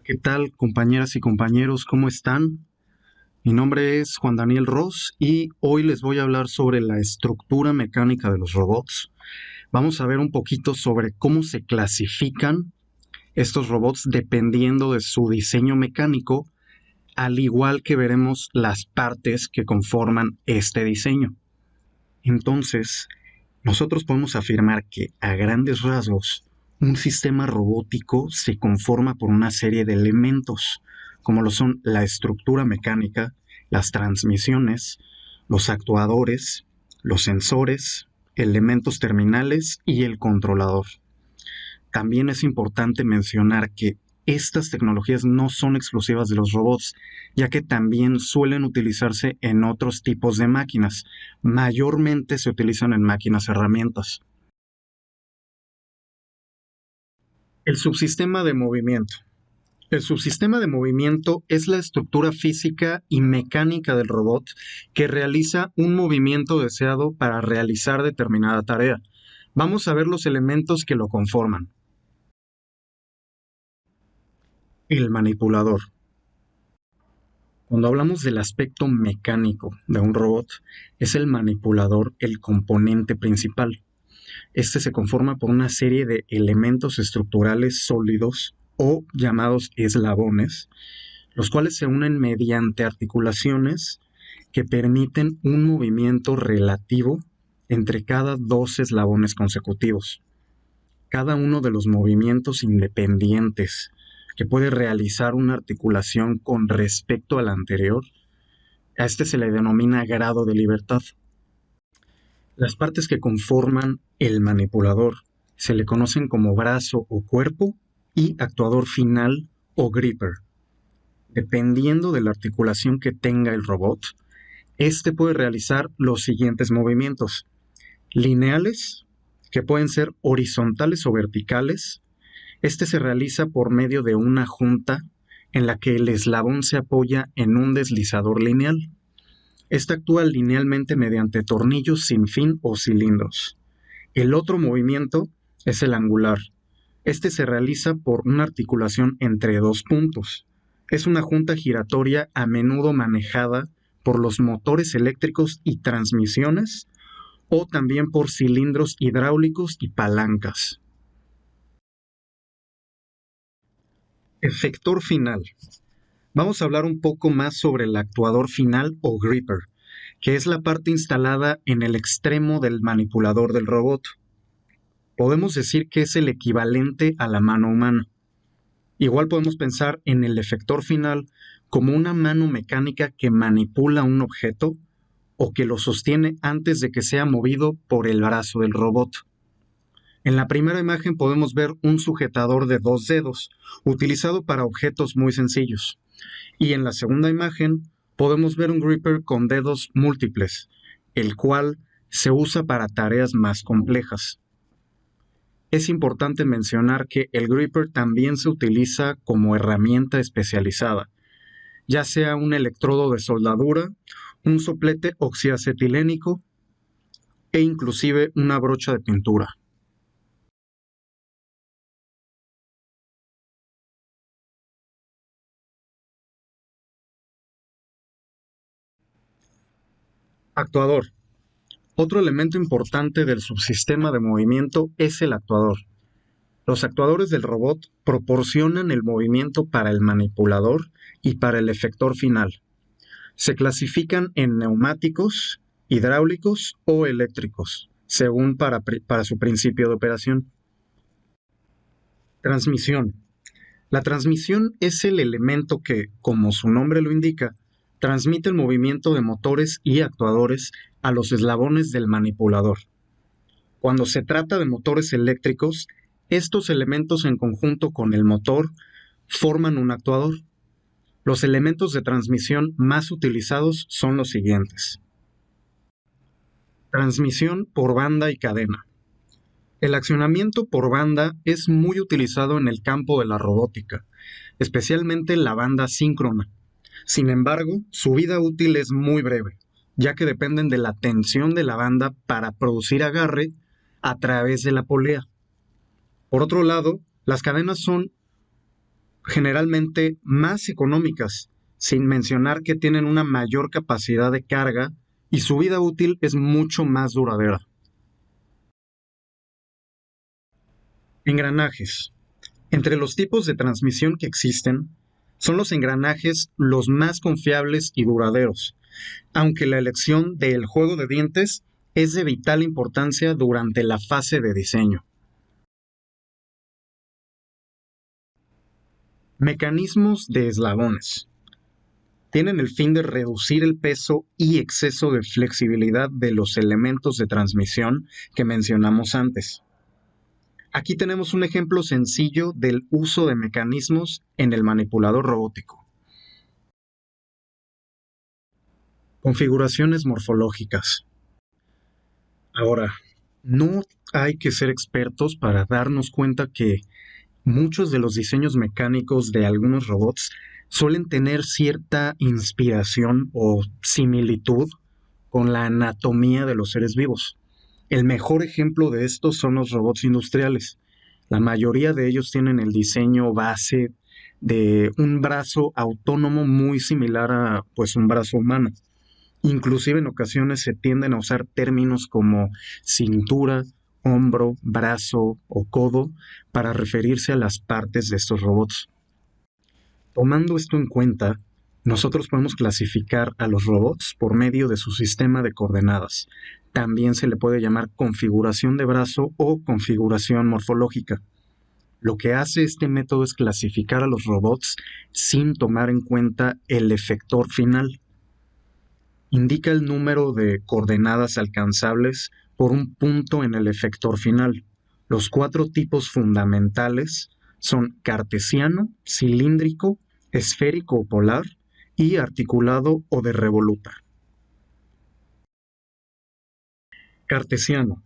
¿Qué tal, compañeras y compañeros? ¿Cómo están? Mi nombre es Juan Daniel Ross y hoy les voy a hablar sobre la estructura mecánica de los robots. Vamos a ver un poquito sobre cómo se clasifican estos robots dependiendo de su diseño mecánico, al igual que veremos las partes que conforman este diseño. Entonces, nosotros podemos afirmar que a grandes rasgos, un sistema robótico se conforma por una serie de elementos, como lo son la estructura mecánica, las transmisiones, los actuadores, los sensores, elementos terminales y el controlador. También es importante mencionar que estas tecnologías no son exclusivas de los robots, ya que también suelen utilizarse en otros tipos de máquinas. Mayormente se utilizan en máquinas herramientas. El subsistema de movimiento. El subsistema de movimiento es la estructura física y mecánica del robot que realiza un movimiento deseado para realizar determinada tarea. Vamos a ver los elementos que lo conforman. El manipulador. Cuando hablamos del aspecto mecánico de un robot, es el manipulador el componente principal. Este se conforma por una serie de elementos estructurales sólidos o llamados eslabones, los cuales se unen mediante articulaciones que permiten un movimiento relativo entre cada dos eslabones consecutivos. Cada uno de los movimientos independientes que puede realizar una articulación con respecto a la anterior, a este se le denomina grado de libertad. Las partes que conforman el manipulador se le conocen como brazo o cuerpo y actuador final o gripper. Dependiendo de la articulación que tenga el robot, este puede realizar los siguientes movimientos: lineales, que pueden ser horizontales o verticales. Este se realiza por medio de una junta en la que el eslabón se apoya en un deslizador lineal. Esta actúa linealmente mediante tornillos sin fin o cilindros. El otro movimiento es el angular. Este se realiza por una articulación entre dos puntos. Es una junta giratoria a menudo manejada por los motores eléctricos y transmisiones o también por cilindros hidráulicos y palancas. Efector final. Vamos a hablar un poco más sobre el actuador final o gripper, que es la parte instalada en el extremo del manipulador del robot. Podemos decir que es el equivalente a la mano humana. Igual podemos pensar en el efector final como una mano mecánica que manipula un objeto o que lo sostiene antes de que sea movido por el brazo del robot. En la primera imagen podemos ver un sujetador de dos dedos, utilizado para objetos muy sencillos. Y en la segunda imagen podemos ver un gripper con dedos múltiples, el cual se usa para tareas más complejas. Es importante mencionar que el gripper también se utiliza como herramienta especializada, ya sea un electrodo de soldadura, un soplete oxiacetilénico e inclusive una brocha de pintura. Actuador. Otro elemento importante del subsistema de movimiento es el actuador. Los actuadores del robot proporcionan el movimiento para el manipulador y para el efector final. Se clasifican en neumáticos, hidráulicos o eléctricos, según para su principio de operación. Transmisión. La transmisión es el elemento que, como su nombre lo indica, transmite el movimiento de motores y actuadores a los eslabones del manipulador. Cuando se trata de motores eléctricos, estos elementos en conjunto con el motor forman un actuador. Los elementos de transmisión más utilizados son los siguientes. Transmisión por banda y cadena. El accionamiento por banda es muy utilizado en el campo de la robótica, especialmente la banda síncrona. Sin embargo, su vida útil es muy breve, ya que dependen de la tensión de la banda para producir agarre a través de la polea. Por otro lado, las cadenas son generalmente más económicas, sin mencionar que tienen una mayor capacidad de carga y su vida útil es mucho más duradera. Engranajes. Entre los tipos de transmisión que existen, son los engranajes los más confiables y duraderos, aunque la elección del juego de dientes es de vital importancia durante la fase de diseño. Mecanismos de eslabones. Tienen el fin de reducir el peso y exceso de flexibilidad de los elementos de transmisión que mencionamos antes. Aquí tenemos un ejemplo sencillo del uso de mecanismos en el manipulador robótico. Configuraciones morfológicas. Ahora, no hay que ser expertos para darnos cuenta que muchos de los diseños mecánicos de algunos robots suelen tener cierta inspiración o similitud con la anatomía de los seres vivos. El mejor ejemplo de esto son los robots industriales. La mayoría de ellos tienen el diseño base de un brazo autónomo muy similar a pues un brazo humano. Inclusive en ocasiones se tienden a usar términos como cintura, hombro, brazo o codo para referirse a las partes de estos robots. Tomando esto en cuenta, nosotros podemos clasificar a los robots por medio de su sistema de coordenadas. También se le puede llamar configuración de brazo o configuración morfológica. Lo que hace este método es clasificar a los robots sin tomar en cuenta el efector final. Indica el número de coordenadas alcanzables por un punto en el efector final. Los cuatro tipos fundamentales son cartesiano, cilíndrico, esférico o polar y articulado o de revoluta. Cartesiano.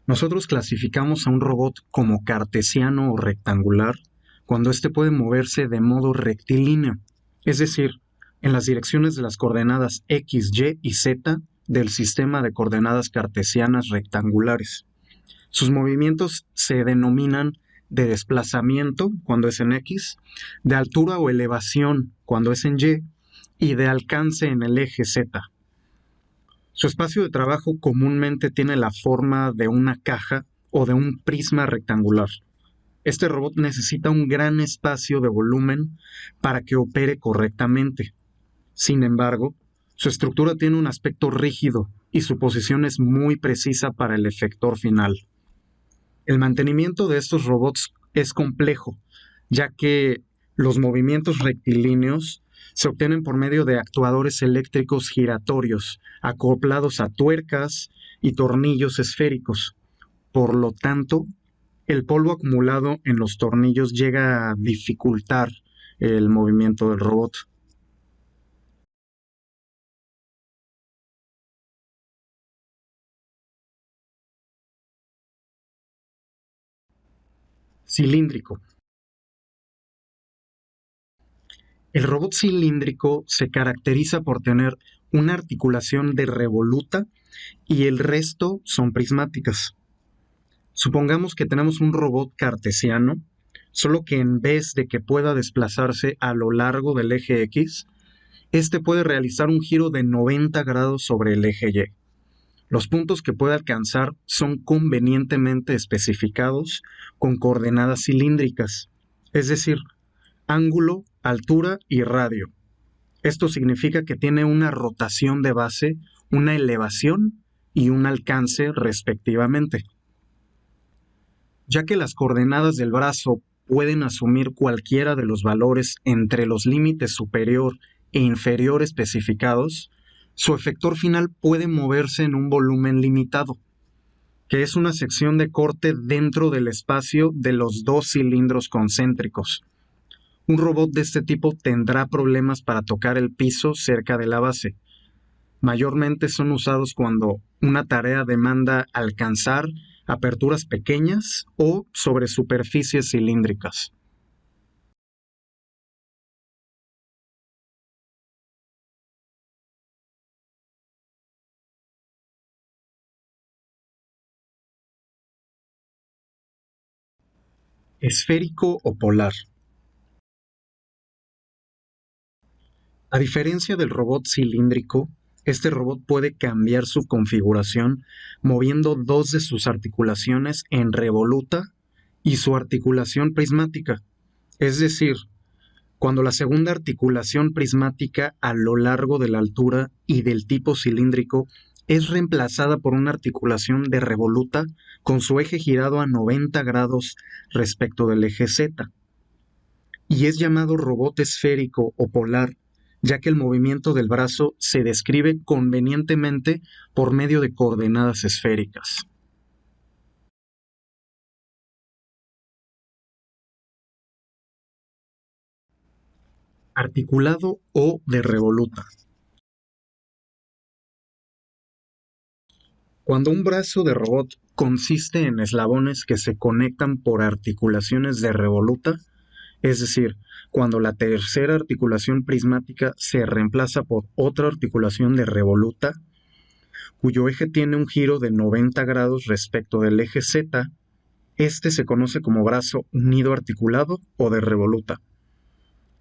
Nosotros clasificamos a un robot como cartesiano o rectangular cuando éste puede moverse de modo rectilíneo, es decir, en las direcciones de las coordenadas X, Y y Z del sistema de coordenadas cartesianas rectangulares. Sus movimientos se denominan de desplazamiento cuando es en X, de altura o elevación cuando es en y de alcance en el eje Z. Su espacio de trabajo comúnmente tiene la forma de una caja o de un prisma rectangular. Este robot necesita un gran espacio de volumen para que opere correctamente. Sin embargo, su estructura tiene un aspecto rígido y su posición es muy precisa para el efector final. El mantenimiento de estos robots es complejo, ya que los movimientos rectilíneos se obtienen por medio de actuadores eléctricos giratorios, acoplados a tuercas y tornillos esféricos. Por lo tanto, el polvo acumulado en los tornillos llega a dificultar el movimiento del robot. Cilíndrico. El robot cilíndrico se caracteriza por tener una articulación de revoluta y el resto son prismáticas. Supongamos que tenemos un robot cartesiano, solo que en vez de que pueda desplazarse a lo largo del eje X, este puede realizar un giro de 90 grados sobre el eje Y. Los puntos que puede alcanzar son convenientemente especificados con coordenadas cilíndricas, es decir, ángulo, altura y radio. Esto significa que tiene una rotación de base, una elevación y un alcance respectivamente. Ya que las coordenadas del brazo pueden asumir cualquiera de los valores entre los límites superior e inferior especificados, su efector final puede moverse en un volumen limitado, que es una sección de corte dentro del espacio de los dos cilindros concéntricos. Un robot de este tipo tendrá problemas para tocar el piso cerca de la base. Mayormente son usados cuando una tarea demanda alcanzar aperturas pequeñas o sobre superficies cilíndricas. Esférico o polar. A diferencia del robot cilíndrico, este robot puede cambiar su configuración moviendo dos de sus articulaciones en revoluta y su articulación prismática. Es decir, cuando la segunda articulación prismática a lo largo de la altura y del tipo cilíndrico es reemplazada por una articulación de revoluta con su eje girado a 90 grados respecto del eje Z, y es llamado robot esférico o polar, ya que el movimiento del brazo se describe convenientemente por medio de coordenadas esféricas. Articulado o de revoluta. Cuando un brazo de robot consiste en eslabones que se conectan por articulaciones de revoluta, es decir, cuando la tercera articulación prismática se reemplaza por otra articulación de revoluta, cuyo eje tiene un giro de 90 grados respecto del eje Z, este se conoce como brazo unido articulado o de revoluta.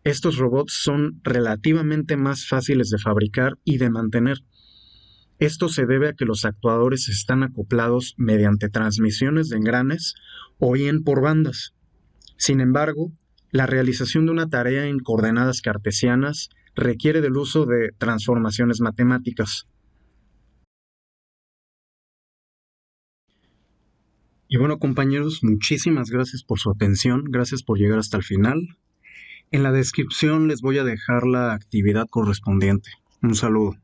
Estos robots son relativamente más fáciles de fabricar y de mantener. Esto se debe a que los actuadores están acoplados mediante transmisiones de engranes o bien por bandas. Sin embargo, la realización de una tarea en coordenadas cartesianas requiere del uso de transformaciones matemáticas. Y bueno, compañeros, muchísimas gracias por su atención, gracias por llegar hasta el final. En la descripción les voy a dejar la actividad correspondiente. Un saludo.